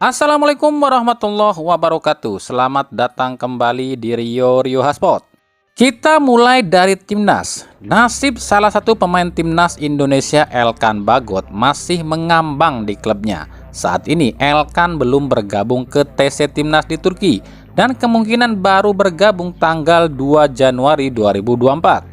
Assalamualaikum warahmatullahi wabarakatuh. Selamat datang kembali di Rio Hotspot. Kita mulai dari timnas. Nasib salah satu pemain timnas Indonesia, Elkan Bagot, masih mengambang di klubnya. Saat ini Elkan belum bergabung ke TC Timnas di Turki dan kemungkinan baru bergabung tanggal 2 Januari 2024.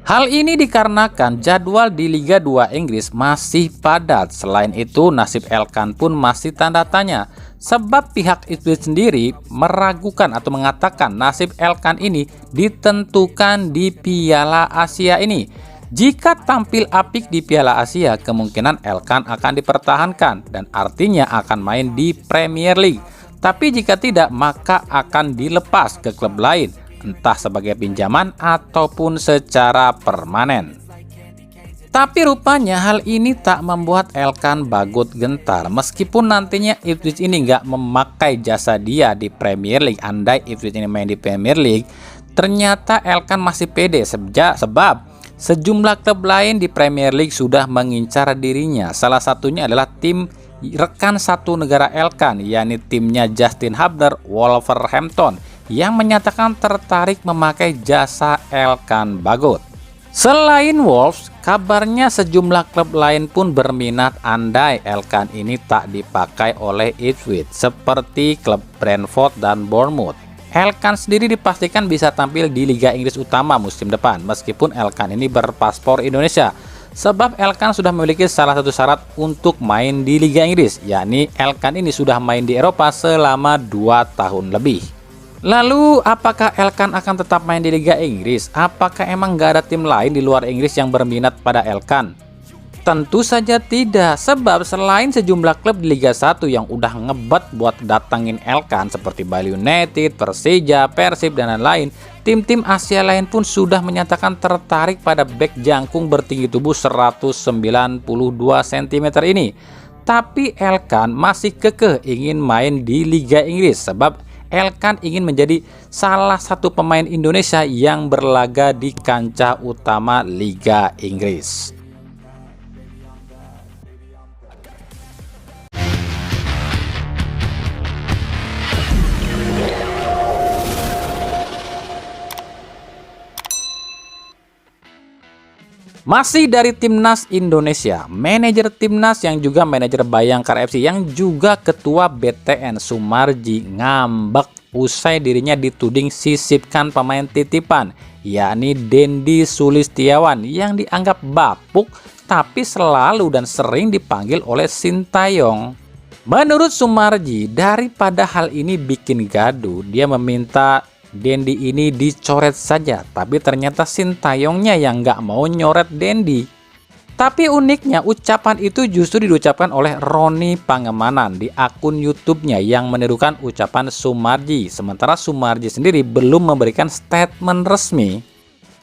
Hal ini dikarenakan jadwal di Liga 2 Inggris masih padat. Selain itu, nasib Elkan pun masih tanda tanya, sebab pihak Ipswich sendiri meragukan atau mengatakan nasib Elkan ini ditentukan di Piala Asia ini. Jika tampil apik di Piala Asia, kemungkinan Elkan akan dipertahankan dan artinya akan main di Premier League. Tapi jika tidak, maka akan dilepas ke klub lain, entah sebagai pinjaman ataupun secara permanen. Tapi rupanya hal ini tak membuat Elkan Bagot gentar. Meskipun nantinya Ipswich ini nggak memakai jasa dia di Premier League, andai Ipswich ini main di Premier League, ternyata Elkan masih pede sebab sejumlah klub lain di Premier League sudah mengincar dirinya. Salah satunya adalah tim rekan satu negara Elkan, yakni timnya Justin Hubner, Wolverhampton, yang menyatakan tertarik memakai jasa Elkan Bagot. Selain Wolves, kabarnya sejumlah klub lain pun berminat andai Elkan ini tak dipakai oleh Ipswich, seperti klub Brentford dan Bournemouth. Elkan sendiri dipastikan bisa tampil di Liga Inggris Utama musim depan, meskipun Elkan ini berpaspor Indonesia. Sebab Elkan sudah memiliki salah satu syarat untuk main di Liga Inggris, yakni Elkan ini sudah main di Eropa selama 2 tahun lebih. Lalu, apakah Elkan akan tetap main di Liga Inggris? Apakah emang gak ada tim lain di luar Inggris yang berminat pada Elkan? Tentu saja tidak, sebab selain sejumlah klub di Liga 1 yang udah ngebet buat datangin Elkan seperti Bali United, Persija, Persib, dan lain-lain, tim-tim Asia lain pun sudah menyatakan tertarik pada bek jangkung bertinggi tubuh 192 cm ini. Tapi Elkan masih kekeh ingin main di Liga Inggris, sebab Elkan ingin menjadi salah satu pemain Indonesia yang berlaga di kancah utama Liga Inggris. Masih dari timnas Indonesia, manajer timnas yang juga manajer Bayangkara FC yang juga ketua BTN Sumarji ngambek usai dirinya dituding sisipkan pemain titipan, yakni Dendi Sulistiawan yang dianggap bapuk tapi selalu dan sering dipanggil oleh Sintayong. Menurut Sumarji, daripada hal ini bikin gaduh, dia meminta Dendi ini dicoret saja, tapi ternyata Sintayongnya yang nggak mau nyoret Dendi. Tapi uniknya ucapan itu justru diucapkan oleh Roni Pangemanan di akun YouTube-nya yang menirukan ucapan Sumarji, sementara Sumarji sendiri belum memberikan statement resmi.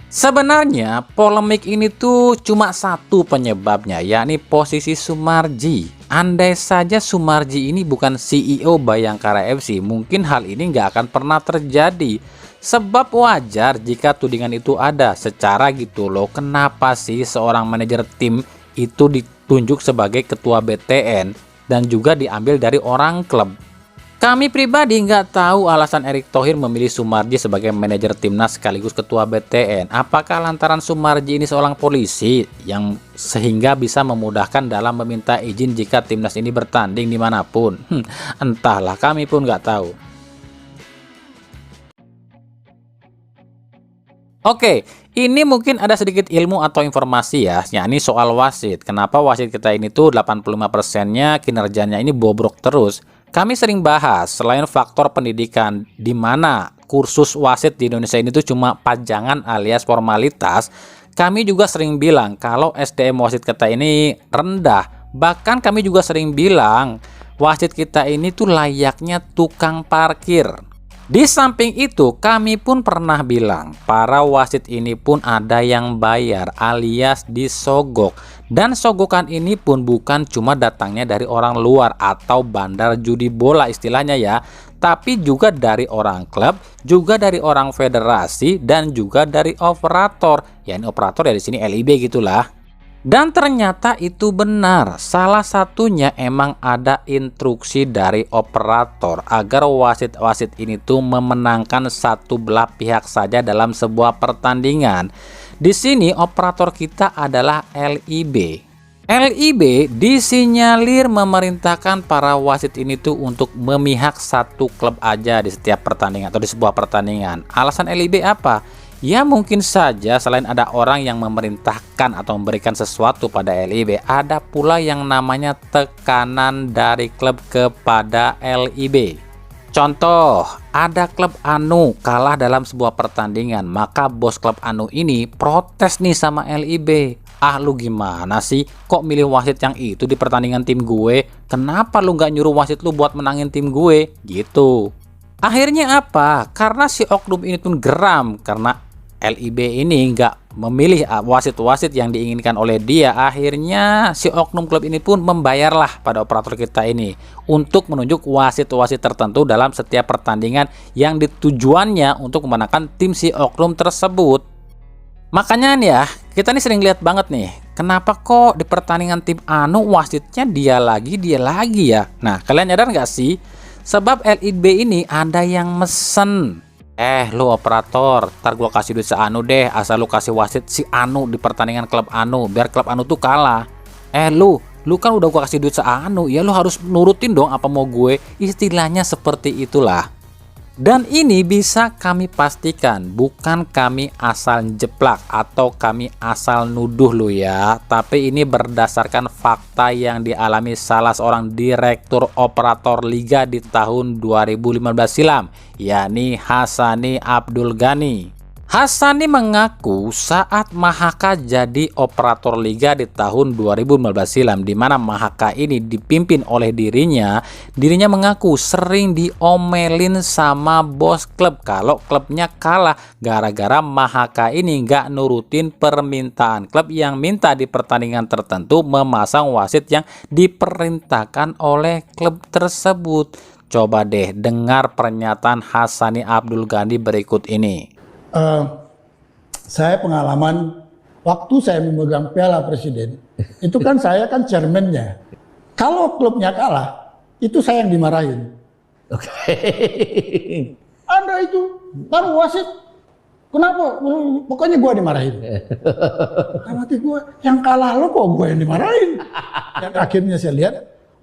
Sebenarnya polemik ini tuh cuma satu penyebabnya, yakni posisi Sumarji. Andai saja Sumarji ini bukan CEO Bayangkara FC, mungkin hal ini nggak akan pernah terjadi. Sebab wajar jika tudingan itu ada. Secara gitu loh, kenapa sih seorang manajer tim itu ditunjuk sebagai ketua BTN dan juga diambil dari orang klub? Kami pribadi nggak tahu alasan Erick Thohir memilih Sumarji sebagai manajer timnas sekaligus ketua BTN. Apakah lantaran Sumarji ini seorang polisi yang sehingga bisa memudahkan dalam meminta izin jika timnas ini bertanding dimanapun? Entahlah, kami pun nggak tahu. Oke, ini mungkin ada sedikit ilmu atau informasi ya, yakni soal wasit. Kenapa wasit kita ini tuh 85%-nya kinerjanya ini bobrok terus? Kami sering bahas, selain faktor pendidikan, di mana kursus wasit di Indonesia ini tuh cuma pajangan alias formalitas, kami juga sering bilang kalau SDM wasit kita ini rendah. Bahkan kami juga sering bilang, wasit kita ini tuh layaknya tukang parkir. Di samping itu, kami pun pernah bilang, para wasit ini pun ada yang bayar alias disogok. Dan sogokan ini pun bukan cuma datangnya dari orang luar atau bandar judi bola istilahnya ya, tapi juga dari orang klub, juga dari orang federasi, dan juga dari operator. Ya, ini operator ya di sini LIB gitulah. Dan ternyata itu benar. Salah satunya emang ada instruksi dari operator agar wasit-wasit ini tuh memenangkan satu belah pihak saja dalam sebuah pertandingan. Di sini operator kita adalah LIB. LIB disinyalir memerintahkan para wasit ini tuh untuk memihak satu klub aja di setiap pertandingan atau di sebuah pertandingan. Alasan LIB apa? Ya mungkin saja selain ada orang yang memerintahkan atau memberikan sesuatu pada LIB, ada pula yang namanya tekanan dari klub kepada LIB. Contoh, ada klub Anu kalah dalam sebuah pertandingan, maka bos klub Anu ini protes nih sama LIB. Ah, lu gimana sih? Kok milih wasit yang itu di pertandingan tim gue? Kenapa lu nggak nyuruh wasit lu buat menangin tim gue? Gitu. Akhirnya apa? Karena si oknum ini pun geram karena LIB ini nggak memilih wasit-wasit yang diinginkan oleh dia. Akhirnya si oknum klub ini pun membayarlah pada operator kita ini untuk menunjuk wasit-wasit tertentu dalam setiap pertandingan yang ditujuannya untuk memenangkan tim si oknum tersebut. Makanya nih ya, kita nih sering lihat banget nih, kenapa kok di pertandingan tim Anu wasitnya dia lagi ya? Nah, kalian nyadar nggak sih? Sebab LIB ini ada yang mesen. Lu operator, ntar gua kasih duit si Anu deh, asal lu kasih wasit si Anu di pertandingan klub Anu, biar klub Anu tuh kalah. Lu kan udah gua kasih duit si Anu, ya lu harus nurutin dong apa mau gue. Istilahnya seperti itulah. Dan ini bisa kami pastikan bukan kami asal jeplak atau kami asal nuduh lu ya, tapi ini berdasarkan fakta yang dialami salah seorang direktur operator liga di tahun 2015 silam, yakni Hasani Abdul Ghani. Hasani mengaku saat Mahaka jadi operator liga di tahun 2015 silam, di mana Mahaka ini dipimpin oleh dirinya mengaku sering diomelin sama bos klub kalau klubnya kalah gara-gara Mahaka ini nggak nurutin permintaan klub yang minta di pertandingan tertentu memasang wasit yang diperintahkan oleh klub tersebut. Coba deh dengar pernyataan Hasani Abdul Ghani berikut ini. Saya pengalaman waktu saya memegang Piala Presiden, itu kan saya kan chairman-nya. Kalau klubnya kalah, itu saya yang dimarahin. Oke. Anda itu baru wasit, kenapa? Pokoknya gua dimarahin. Mati gua, yang kalah lo kok gua yang dimarahin. Dan akhirnya saya lihat,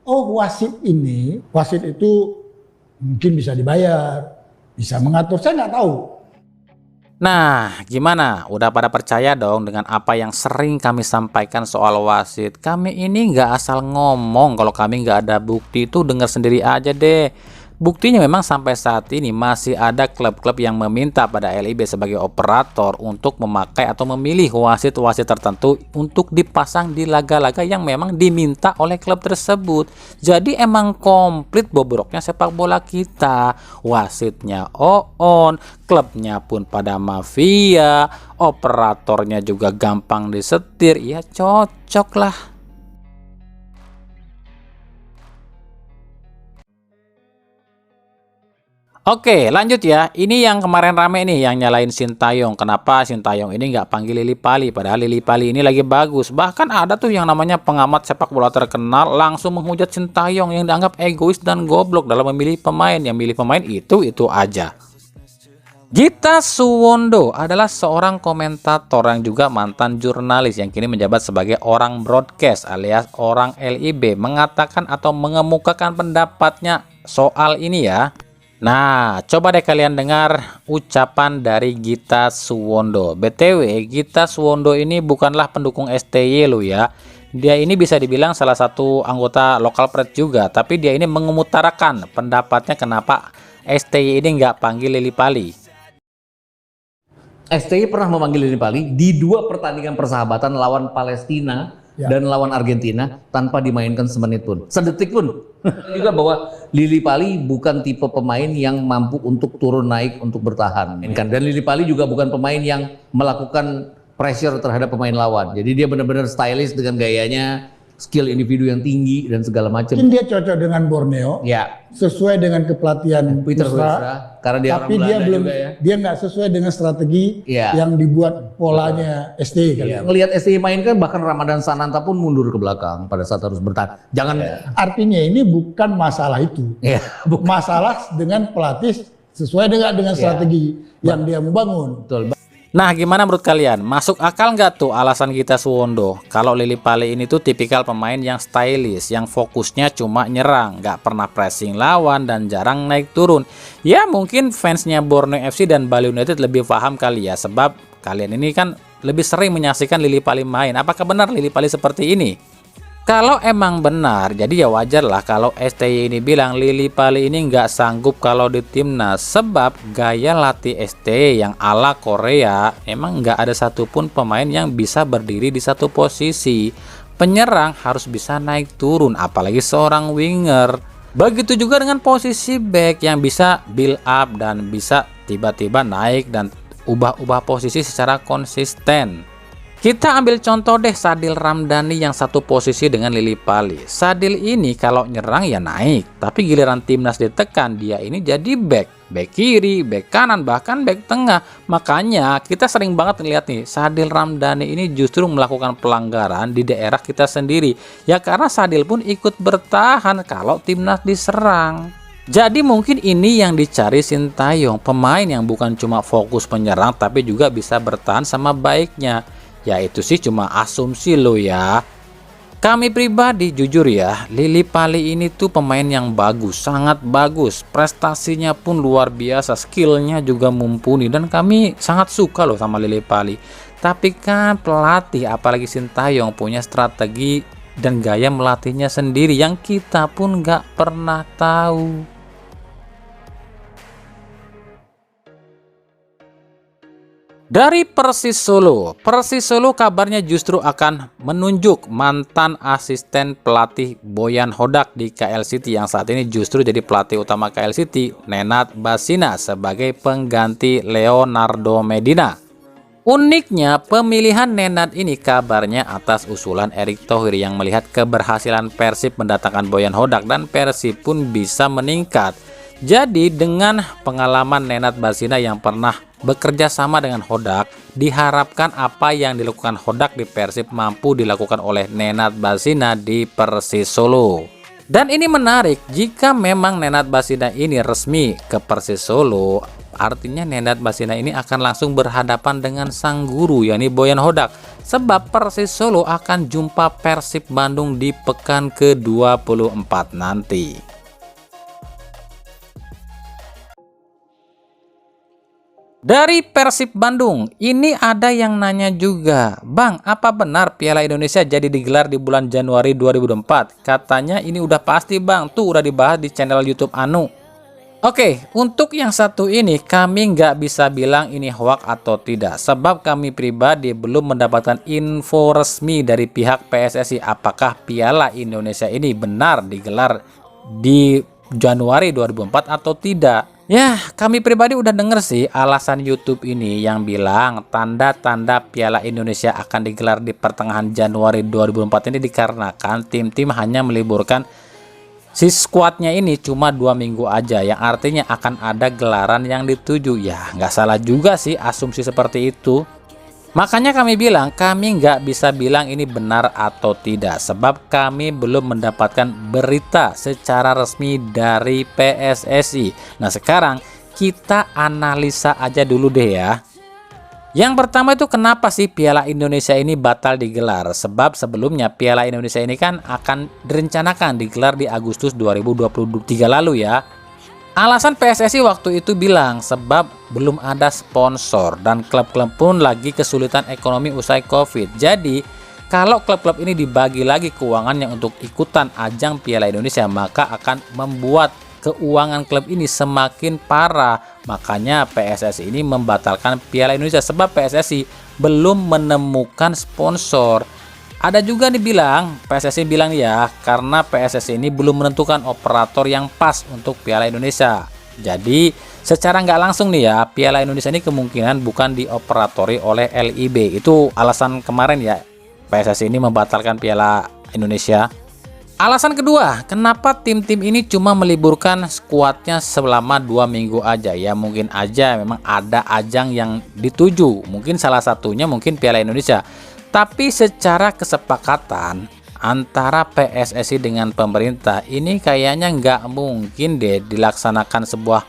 oh wasit itu mungkin bisa dibayar, bisa mengatur, saya nggak tahu. Nah, gimana? Udah pada percaya dong dengan apa yang sering kami sampaikan soal wasit? Kami ini nggak asal ngomong, kalau kami nggak ada bukti itu dengar sendiri aja deh. Buktinya memang sampai saat ini masih ada klub-klub yang meminta pada LIB sebagai operator untuk memakai atau memilih wasit-wasit tertentu untuk dipasang di laga-laga yang memang diminta oleh klub tersebut. Jadi emang komplit bobroknya sepak bola kita. Wasitnya on, klubnya pun pada mafia, operatornya juga gampang disetir. Ya cocok lah. Oke, lanjut ya. Ini yang kemarin rame nih, yang nyalain Sintayong. Kenapa Sintayong ini nggak panggil Lily Pali? Padahal Lily Pali ini lagi bagus. Bahkan ada tuh yang namanya pengamat sepak bola terkenal langsung menghujat Sintayong yang dianggap egois dan goblok dalam memilih pemain. Yang milih pemain itu aja. Gita Suwondo adalah seorang komentator yang juga mantan jurnalis yang kini menjabat sebagai orang broadcast alias orang LIB, mengatakan atau mengemukakan pendapatnya soal ini ya. Nah, coba deh kalian dengar ucapan dari Gita Suwondo. BTW, Gita Suwondo ini bukanlah pendukung STY lo ya. Dia ini bisa dibilang salah satu anggota lokal pret juga, tapi dia ini mengutarakan pendapatnya kenapa STY ini nggak panggil Lily Pali. STY pernah memanggil Lily Pali di 2 pertandingan persahabatan lawan Palestina dan lawan Argentina tanpa dimainkan semenit pun, sedetik pun. Juga bahwa Lily Pali bukan tipe pemain yang mampu untuk turun naik untuk bertahan. Dan Lily Pali juga bukan pemain yang melakukan pressure terhadap pemain lawan. Jadi dia benar-benar stylish dengan gayanya, skill individu yang tinggi dan segala macam. Mungkin dia cocok dengan Borneo, Ya, sesuai dengan kepelatihan Peter Hoekstra, Hoekstra, karena dia tapi orang dia Belanda belum, juga ya. dia nggak sesuai dengan strategi Iya. yang dibuat polanya STY kali. Iya, ngelihat STY main kan bahkan Ramadan Sananta pun mundur ke belakang pada saat harus bertahan. Jangan. Artinya ini bukan masalah itu, Ya, masalah dengan pelatih sesuai dengan strategi yang dia mau bangun. betul. Nah, gimana menurut kalian? Masuk akal nggak tuh alasan kita Suwondo? Kalau Lily Pali ini tuh tipikal pemain yang stylish, yang fokusnya cuma nyerang, nggak pernah pressing lawan dan jarang naik turun. Ya mungkin fansnya Borneo FC dan Bali United lebih paham kali ya, sebab kalian ini kan lebih sering menyaksikan Lily Pali main. Apakah benar Lily Pali seperti ini? Kalau emang benar, jadi ya wajar lah kalau STY ini bilang Lily Pali ini nggak sanggup kalau di timnas, sebab gaya latih STY yang ala Korea emang nggak ada satupun pemain yang bisa berdiri di satu posisi. Penyerang harus bisa naik turun, apalagi seorang winger. Begitu juga dengan posisi back yang bisa build up dan bisa tiba-tiba naik dan ubah-ubah posisi secara konsisten. Kita ambil contoh deh Sadil Ramdhani yang satu posisi dengan Lily Pali. Sadil ini kalau nyerang ya naik, tapi giliran timnas ditekan dia ini jadi back kiri, back kanan, bahkan back tengah. Makanya kita sering banget ngeliat nih Sadil Ramdhani ini justru melakukan pelanggaran di daerah kita sendiri. Ya karena Sadil pun ikut bertahan kalau timnas diserang. Jadi mungkin ini yang dicari Sintayong, pemain yang bukan cuma fokus penyerang tapi juga bisa bertahan sama baiknya. Ya itu sih cuma asumsi lo ya. Kami pribadi jujur ya, Lily Pali ini tuh pemain yang bagus, sangat bagus. Prestasinya pun luar biasa, skillnya juga mumpuni. Dan kami sangat suka loh sama Lily Pali. Tapi kan pelatih apalagi Sintayong punya strategi dan gaya melatihnya sendiri yang kita pun nggak pernah tahu. Dari Persis Solo kabarnya justru akan menunjuk mantan asisten pelatih Boyan Hodak di KL City yang saat ini justru jadi pelatih utama KL City, Nenad Basina sebagai pengganti Leonardo Medina. Uniknya pemilihan Nenad ini kabarnya atas usulan Erick Thohir yang melihat keberhasilan Persib mendatangkan Boyan Hodak dan Persib pun bisa meningkat. Jadi dengan pengalaman Nenad Basina yang pernah bekerja sama dengan Hodak, diharapkan apa yang dilakukan Hodak di Persib mampu dilakukan oleh Nenad Basina di Persis Solo. Dan ini menarik, jika memang Nenad Basina ini resmi ke Persis Solo, artinya Nenad Basina ini akan langsung berhadapan dengan sang guru yakni Boyan Hodak. Sebab Persis Solo akan jumpa Persib Bandung di pekan ke-24 nanti. Dari Persib Bandung, ini ada yang nanya juga, Bang, apa benar Piala Indonesia jadi digelar di bulan Januari 2024? Katanya ini udah pasti Bang, tuh udah dibahas di channel YouTube Anu. Oke, untuk yang satu ini kami nggak bisa bilang ini hoax atau tidak, sebab kami pribadi belum mendapatkan info resmi dari pihak PSSI apakah Piala Indonesia ini benar digelar di Januari 2024 atau tidak. Ya, kami pribadi udah denger sih alasan YouTube ini yang bilang tanda-tanda Piala Indonesia akan digelar di pertengahan Januari 2024 ini dikarenakan tim-tim hanya meliburkan si skuadnya ini cuma 2 minggu aja, yang artinya akan ada gelaran yang dituju. Ya, nggak salah juga sih asumsi seperti itu. Makanya kami bilang kami nggak bisa bilang ini benar atau tidak, sebab kami belum mendapatkan berita secara resmi dari PSSI. Nah sekarang kita analisa aja dulu deh ya. Yang pertama itu kenapa sih Piala Indonesia ini batal digelar? Sebab sebelumnya Piala Indonesia ini kan akan direncanakan digelar di Agustus 2023 lalu ya. Alasan PSSI waktu itu bilang sebab belum ada sponsor dan klub-klub pun lagi kesulitan ekonomi usai Covid. Jadi kalau klub-klub ini dibagi lagi keuangannya untuk ikutan ajang Piala Indonesia, maka akan membuat keuangan klub ini semakin parah. Makanya PSSI ini membatalkan Piala Indonesia sebab PSSI belum menemukan sponsor. Ada juga dibilang, PSSI bilang ya, karena PSSI ini belum menentukan operator yang pas untuk Piala Indonesia. Jadi secara nggak langsung nih ya, Piala Indonesia ini kemungkinan bukan dioperatori oleh LIB. Itu alasan kemarin ya, PSSI ini membatalkan Piala Indonesia? Alasan kedua, kenapa tim-tim ini cuma meliburkan skuadnya selama 2 minggu aja? Ya mungkin aja memang ada ajang yang dituju, mungkin salah satunya mungkin Piala Indonesia. Tapi secara kesepakatan antara PSSI dengan pemerintah ini kayaknya nggak mungkin deh dilaksanakan sebuah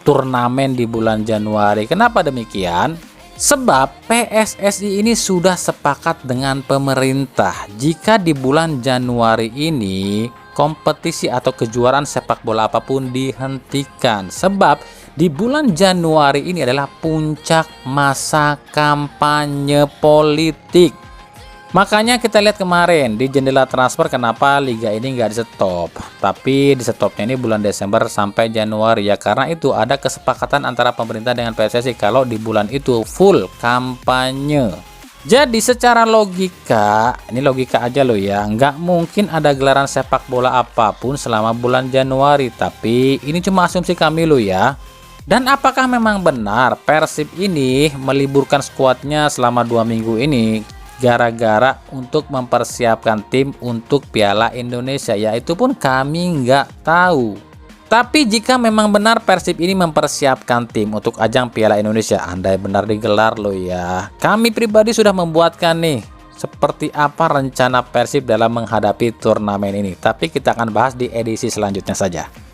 turnamen di bulan Januari. Kenapa demikian? Sebab PSSI ini sudah sepakat dengan pemerintah jika di bulan Januari ini kompetisi atau kejuaraan sepak bola apapun dihentikan. Sebab di bulan Januari ini adalah puncak masa kampanye politik. Makanya kita lihat kemarin di jendela transfer kenapa liga ini nggak di stop, tapi di stopnya ini bulan Desember sampai Januari ya, karena itu ada kesepakatan antara pemerintah dengan PSSI kalau di bulan itu full kampanye. Jadi secara logika, ini logika aja loh ya, nggak mungkin ada gelaran sepak bola apapun selama bulan Januari, tapi ini cuma asumsi kami loh ya. Dan apakah memang benar Persib ini meliburkan skuadnya selama 2 minggu ini gara-gara untuk mempersiapkan tim untuk Piala Indonesia? Ya itu pun kami nggak tahu. Tapi jika memang benar Persib ini mempersiapkan tim untuk ajang Piala Indonesia, andai benar digelar loh ya, kami pribadi sudah membuatkan nih seperti apa rencana Persib dalam menghadapi turnamen ini. Tapi kita akan bahas di edisi selanjutnya saja.